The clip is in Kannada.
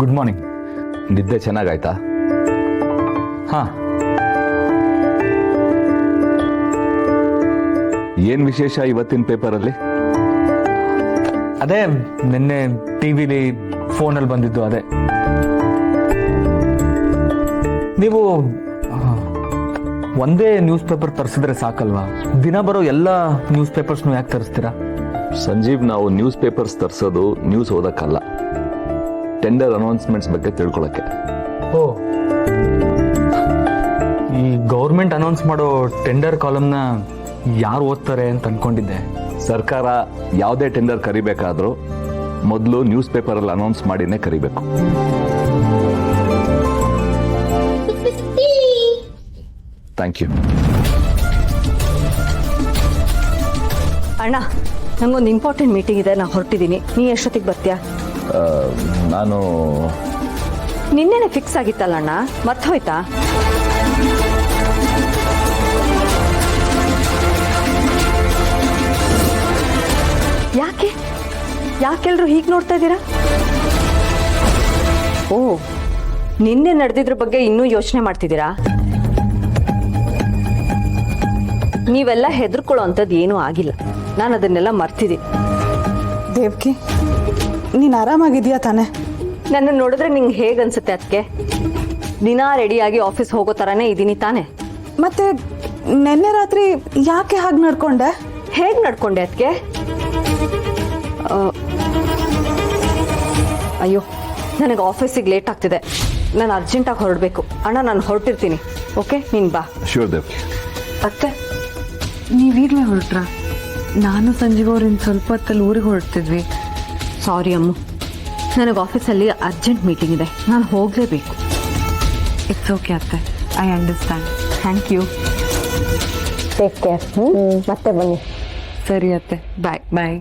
Good morning. ನಿದ್ದೆ ಚೆನ್ನಾಗಾಯ್ತಾ? ಹಾಂ, ಏನ್ ವಿಶೇಷ ಇವತ್ತಿನ ಪೇಪರಲ್ಲಿ? ಅದೇ ನಿನ್ನೆ ಟಿವಿಲಿ ಫೋನಲ್ಲಿ ಬಂದಿದ್ದು ಅದೇ. ನೀವು ಒಂದೇ ನ್ಯೂಸ್ ಪೇಪರ್ ತರಿಸಿದ್ರೆ ಸಾಕಲ್ವಾ? ದಿನ ಬರೋ ಎಲ್ಲ ನ್ಯೂಸ್ ಪೇಪರ್ಸ್ನು ಯಾಕೆ ತರಿಸ್ತೀರಾ? ಸಂಜೀವ್, ನಾವು ನ್ಯೂಸ್ ಪೇಪರ್ಸ್ ತರಿಸೋದು ನ್ಯೂಸ್ ಓದಕ್ಕಲ್ಲ, ಟೆಂಡರ್ ಅನೌನ್ಸ್ಮೆಂಟ್ಸ್ ಬಗ್ಗೆ ತಿಳ್ಕೊಳಕ್ಕೆ. ಓ, ಈ ಗೌರ್ಮೆಂಟ್ ಅನೌನ್ಸ್ ಮಾಡೋ ಟೆಂಡರ್ ಕಾಲಮ್ನ ಯಾರು ಓದ್ತಾರೆ ಅಂತ ಅನ್ಕೊಂಡಿದ್ದೆ. ಸರ್ಕಾರ ಯಾವುದೇ ಟೆಂಡರ್ ಕರಿಬೇಕಾದ್ರೂ ಮೊದಲು ನ್ಯೂಸ್ ಪೇಪರಲ್ಲಿ ಅನೌನ್ಸ್ ಮಾಡಿನೇ ಕರಿಬೇಕು. Thank you. ಅಣ್ಣ, ನಂಗೊಂದು ಇಂಪಾರ್ಟೆಂಟ್ ಮೀಟಿಂಗ್ ಇದೆ, ನಾನು ಹೊರಟಿದ್ದೀನಿ. ನೀ ಎಷ್ಟೊತ್ತಿಗೆ ಬರ್ತೀಯಾ? ನಾನು ನಿನ್ನೆನೆ ಫಿಕ್ಸ್ ಆಗಿತ್ತಲ್ಲ ಅಣ್ಣ, ಮರ್ತೋಯ್ತಾ? ಯಾಕೆಲ್ರು ಹೀಗೆ ನೋಡ್ತಾ ಇದ್ದೀರಾ? ಓ, ನಿನ್ನೆ ನಡೆದಿದ್ರ ಬಗ್ಗೆ ಇನ್ನೂ ಯೋಚನೆ ಮಾಡ್ತಿದ್ದೀರಾ? ನೀವೆಲ್ಲ ಹೆದರ್ಕೊಳ್ಳೋ ಅಂಥದ್ದು ಏನೂ ಆಗಿಲ್ಲ. ನಾನು ಅದನ್ನೆಲ್ಲ ಮರ್ತಿದ್ದೀನಿ. ದೇವ್ಕಿ, ನೀನು ಆರಾಮಾಗಿದೆಯಾ ತಾನೆ? ನನ್ನ ನೋಡಿದ್ರೆ ನಿಂಗೆ ಹೇಗನ್ಸುತ್ತೆ? ಅದಕ್ಕೆ ದಿನಾ ರೆಡಿಯಾಗಿ ಆಫೀಸ್ ಹೋಗೋ ಥರನೇ ಇದ್ದೀನಿ ತಾನೆ? ಮತ್ತೆ ನಿನ್ನೆ ರಾತ್ರಿ ಯಾಕೆ ಹಾಗೆ ನಡ್ಕೊಂಡೆ? ಹೇಗೆ ನಡ್ಕೊಂಡೆ ಅದಕ್ಕೆ? ಅಯ್ಯೋ, ನನಗೆ ಆಫೀಸಿಗೆ ಲೇಟ್ ಆಗ್ತಿದೆ, ನಾನು ಅರ್ಜೆಂಟಾಗಿ ಹೊರಡಬೇಕು. ಅಣ್ಣ, ನಾನು ಹೊರಟಿರ್ತೀನಿ. ಓಕೆ, ನೀನು ಬಾ. ಶ್ಯೂರ್ ದೇವ್. ಅತ್ತೆ, ನೀವೀಗಲೇ ಹೊರಟ್ರಾ? ನಾನು ಸಂಜೀವ್ ಅವ್ರಿಂದ ಸ್ವಲ್ಪ ಹೊತ್ತಲ್ಲಿ ಊರಿಗೆ ಹೊರಡ್ತಿದ್ವಿ. ಸಾರಿ ಅಮ್ಮು, ನನಗೆ ಆಫೀಸಲ್ಲಿ ಅರ್ಜೆಂಟ್ ಮೀಟಿಂಗ್ ಇದೆ, ನಾನು ಹೋಗಲೇಬೇಕು. ಇಟ್ಸ್ ಓಕೆ ಅತ್ತೆ, I understand. Thank you. Take care. ಮತ್ತೆ ಬನ್ನಿ. ಸರಿ ಅತ್ತೆ, ಬಾಯ್ ಬಾಯ್.